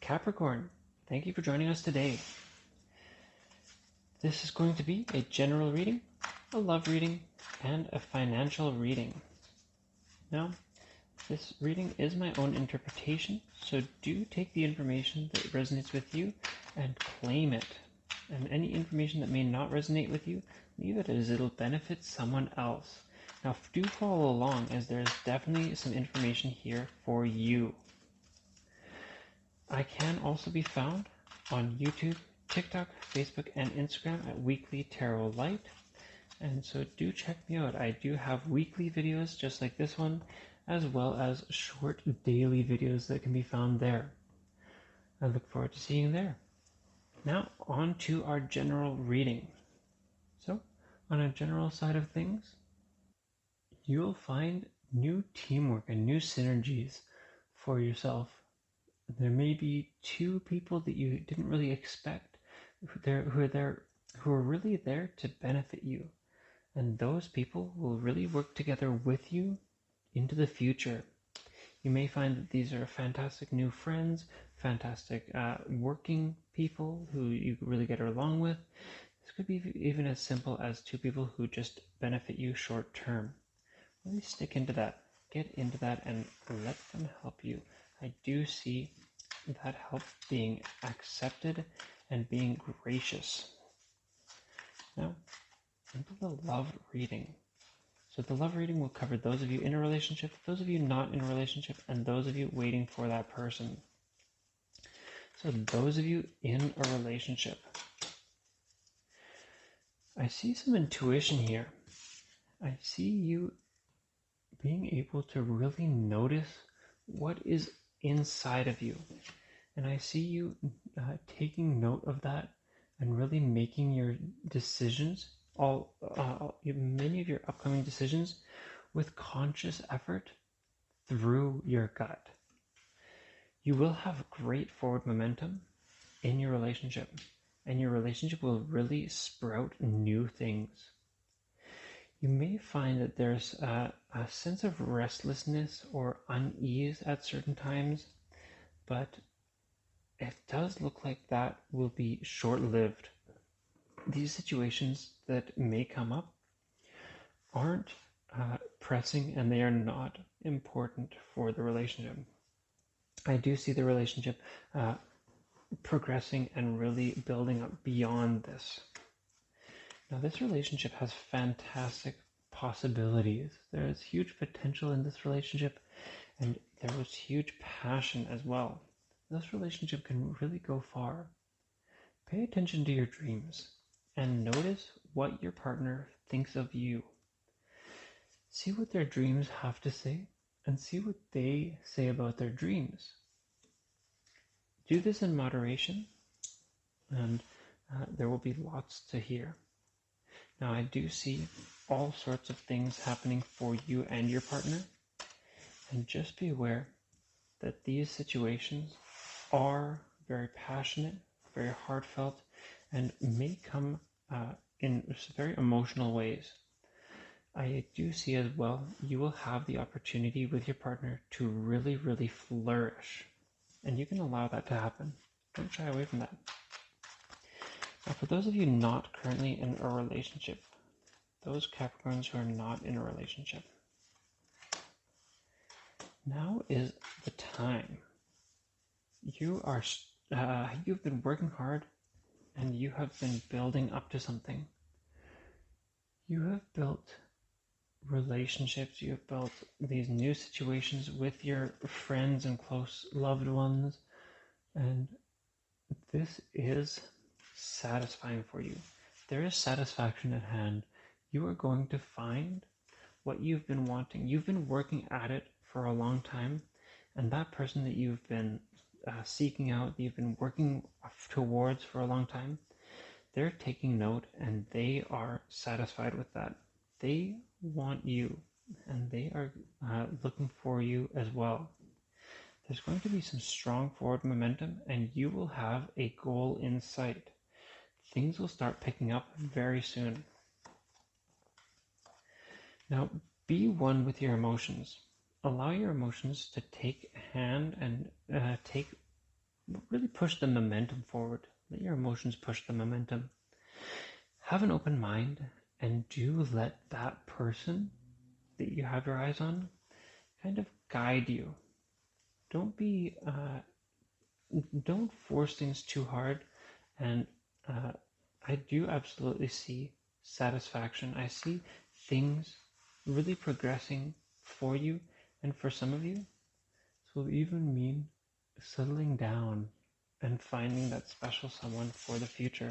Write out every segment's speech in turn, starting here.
Capricorn, thank you for joining us today. This is going to be a general reading, a love reading, and a financial reading. Now, this reading is my own interpretation, so do take the information that resonates with you and claim it. And any information that may not resonate with you, leave it as it'll benefit someone else. Now, do follow along, as there's definitely some information here for you. I can also be found on YouTube, TikTok, Facebook, and Instagram at WeeklyTarotLight. And so do check me out. I do have weekly videos just like this one, as well as short daily videos that can be found there. I look forward to seeing you there. Now on to our general reading. So on a general side of things, you'll find new teamwork and new synergies for yourself. There may be two people that you didn't really expect who are really there to benefit you. And those people will really work together with you into the future. You may find that these are fantastic new friends, fantastic working people who you really get along with. This could be even as simple as two people who just benefit you short term. Really stick into that, get into that, and let them help you. I do see that help being accepted and being gracious. Now, into the love reading. So the love reading will cover those of you in a relationship, those of you not in a relationship, and those of you waiting for that person. So those of you in a relationship, I see some intuition here. I see you being able to really notice what is inside of you. And I see you taking note of that and really making your decisions, many of your upcoming decisions, with conscious effort through your gut. You will have great forward momentum in your relationship, and your relationship will really sprout new things. You may find that there's a sense of restlessness or unease at certain times, but it does look like that will be short-lived. These situations that may come up aren't pressing, and they are not important for the relationship. I do see the relationship progressing and really building up beyond this. Now, this relationship has fantastic possibilities. There is huge potential in this relationship, and there was huge passion as well. This relationship can really go far. Pay attention to your dreams and notice what your partner thinks of you. See what their dreams have to say and see what they say about their dreams. Do this in moderation, and there will be lots to hear. Now, I do see all sorts of things happening for you and your partner, and just be aware that these situations are very passionate, very heartfelt, and may come in very emotional ways. I do see as well, you will have the opportunity with your partner to really, really flourish. And you can allow that to happen. Don't shy away from that. Now, for those of you not currently in a relationship, those Capricorns who are not in a relationship, now is the time. You've been working hard, and you have been building up to something. You have built relationships, you have built these new situations with your friends and close loved ones, and this is satisfying for you. There is satisfaction at hand. You are going to find what you've been wanting. You've been working at it for a long time, and that person that you've been seeking out, you've been working towards for a long time, they're taking note and they are satisfied with that. They want you, and they are looking for you as well. There's going to be some strong forward momentum, and you will have a goal in sight. Things will start picking up very soon. Now, be one with your emotions. Allow your emotions to take a hand and really push the momentum forward. Let your emotions push the momentum. Have an open mind and do let that person that you have your eyes on kind of guide you. Don't force things too hard. And I do absolutely see satisfaction. I see things really progressing for you, and for some of you, this will even mean settling down and finding that special someone for the future.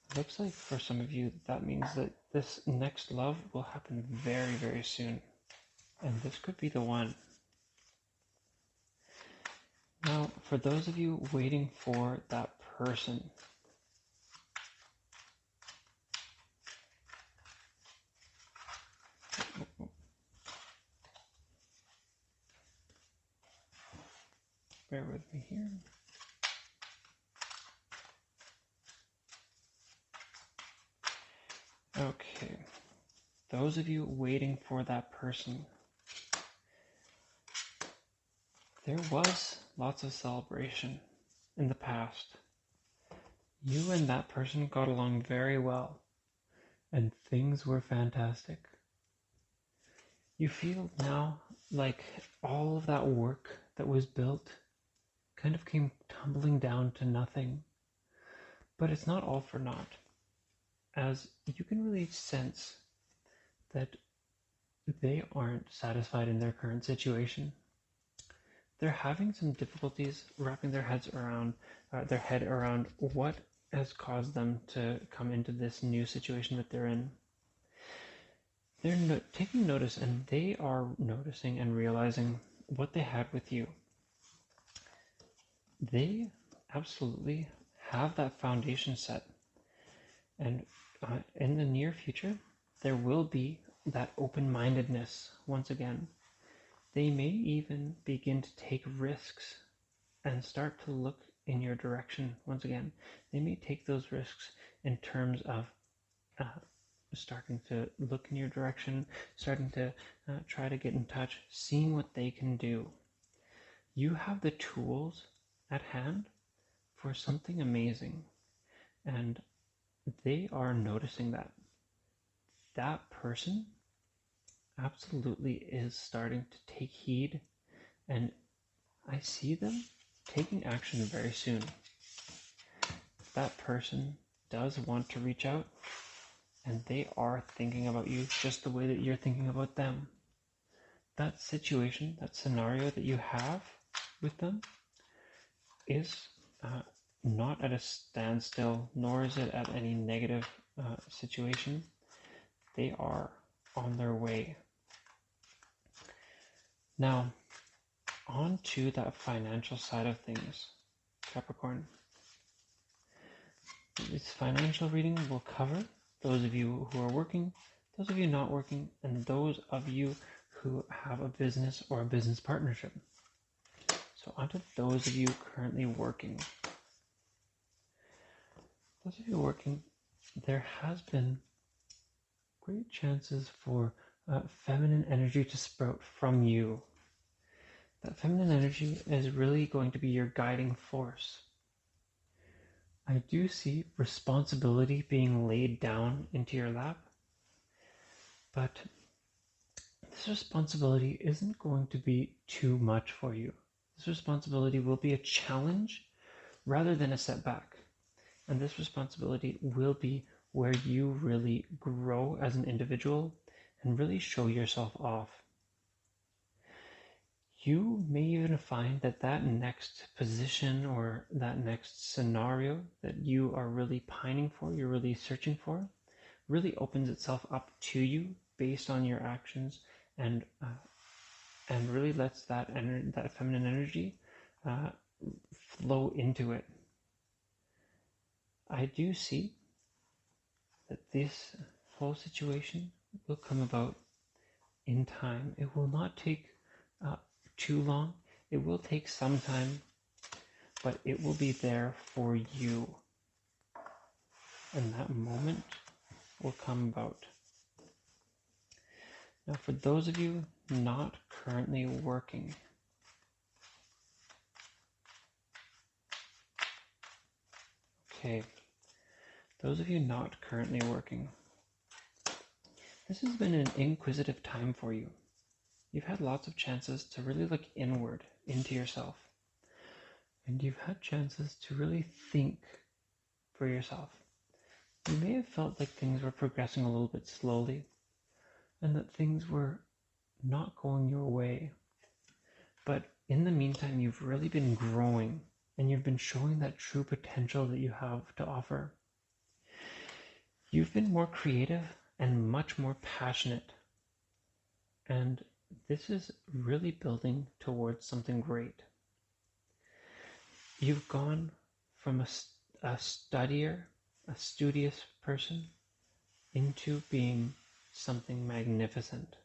It looks like for some of you, that means that this next love will happen very, very soon. And this could be the one. Now, for those of you waiting for that person, bear with me here. Okay, those of you waiting for that person, there was lots of celebration in the past. You and that person got along very well, and things were fantastic. You feel now like all of that work that was built kind of came tumbling down to nothing. But it's not all for naught, as you can really sense that they aren't satisfied in their current situation. They're having some difficulties wrapping their head around what has caused them to come into this new situation that they're in. They're taking notice, and they are noticing and realizing what they had with you. They absolutely have that foundation set, and in the near future, there will be that open-mindedness once again. They may even begin to take risks and start to look in your direction once again. They may take those risks in terms of starting to look in your direction, starting to try to get in touch, seeing what they can do. You have the tools at hand for something amazing, and they are noticing that. That person absolutely is starting to take heed, and I see them taking action very soon. That person does want to reach out, and they are thinking about you just the way that you're thinking about them. That situation, that scenario that you have with them is not at a standstill, nor is it at any negative situation. They are on their way. Now, on to that financial side of things, Capricorn. This financial reading will cover those of you who are working, those of you not working, and those of you who have a business or a business partnership. So on to those of you currently working. Those of you working, there has been great chances for feminine energy to sprout from you. That feminine energy is really going to be your guiding force. I do see responsibility being laid down into your lap, but this responsibility isn't going to be too much for you. This responsibility will be a challenge rather than a setback. And this responsibility will be where you really grow as an individual and really show yourself off. You may even find that that next position or that next scenario that you are really pining for, you're really searching for, really opens itself up to you based on your actions, and really lets that feminine energy flow into it. I do see that this whole situation will come about in time. It will not take too long. It will take some time, but it will be there for you. And that moment will come about. Now, for those of you not currently working, Okay, those of you not currently working, this has been an inquisitive time for you. You've had lots of chances to really look inward into yourself. And you've had chances to really think for yourself. You may have felt like things were progressing a little bit slowly and that things were not going your way. But in the meantime, you've really been growing and you've been showing that true potential that you have to offer. You've been more creative and much more passionate. And this is really building towards something great. You've gone from a studier, a studious person, into being something magnificent.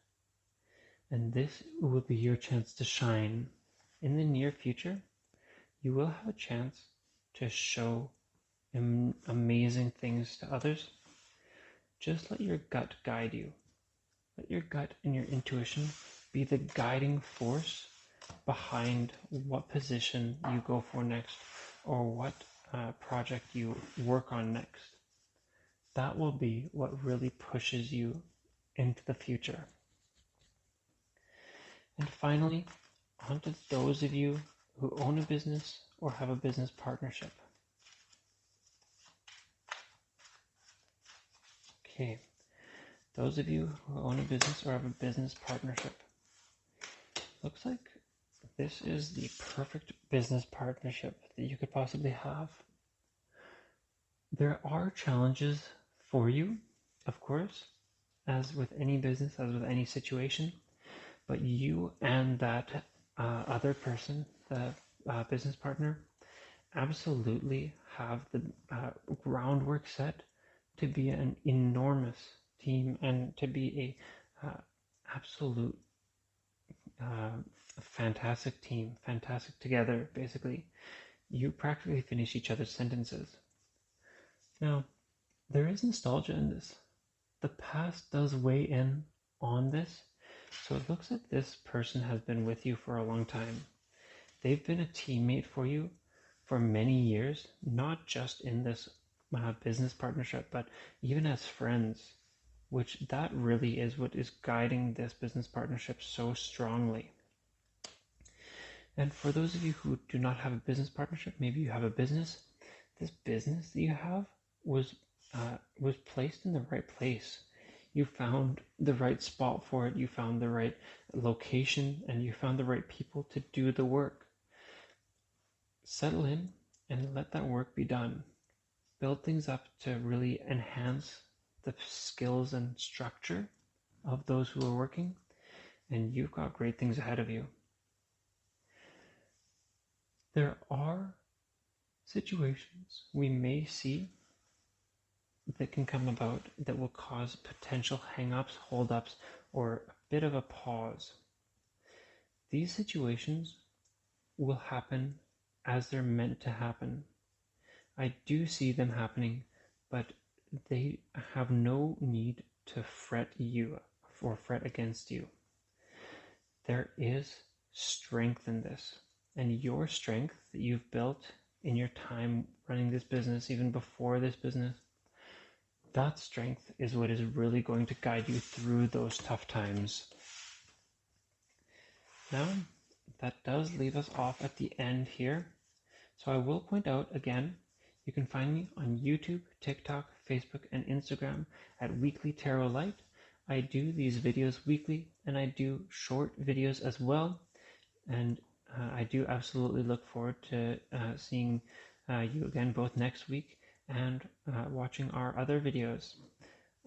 And this will be your chance to shine. In the near future, you will have a chance to show amazing things to others. Just let your gut guide you. Let your gut and your intuition be the guiding force behind what position you go for next or what project you work on next. That will be what really pushes you into the future. And finally, on to those of you who own a business or have a business partnership. Okay, those of you who own a business or have a business partnership, looks like this is the perfect business partnership that you could possibly have. There are challenges for you, of course, as with any business, as with any situation, but you and that other person, the business partner, absolutely have the groundwork set to be an enormous team and to be a absolute fantastic team, fantastic together, basically. You practically finish each other's sentences. Now, there is nostalgia in this. The past does weigh in on this, so it looks like this person has been with you for a long time. They've been a teammate for you for many years, not just in this business partnership, but even as friends, which that really is what is guiding this business partnership so strongly. And for those of you who do not have a business partnership, maybe you have a business, this business that you have was placed in the right place. You found the right spot for it, you found the right location, and you found the right people to do the work. Settle in and let that work be done. Build things up to really enhance the skills and structure of those who are working, and you've got great things ahead of you. There are situations we may see that can come about that will cause potential hang-ups, hold-ups, or a bit of a pause. These situations will happen as they're meant to happen. I do see them happening, but they have no need to fret you or fret against you. There is strength in this, and your strength that you've built in your time running this business, even before this business, that strength is what is really going to guide you through those tough times. Now, that does leave us off at the end here. So I will point out again, you can find me on YouTube, TikTok, Facebook, and Instagram at WeeklyTarotLight. I do these videos weekly, and I do short videos as well. And I do absolutely look forward to seeing you again both next week and watching our other videos.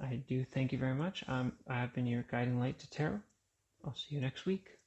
I do thank you very much. I've been your guiding light to tarot. I'll see you next week.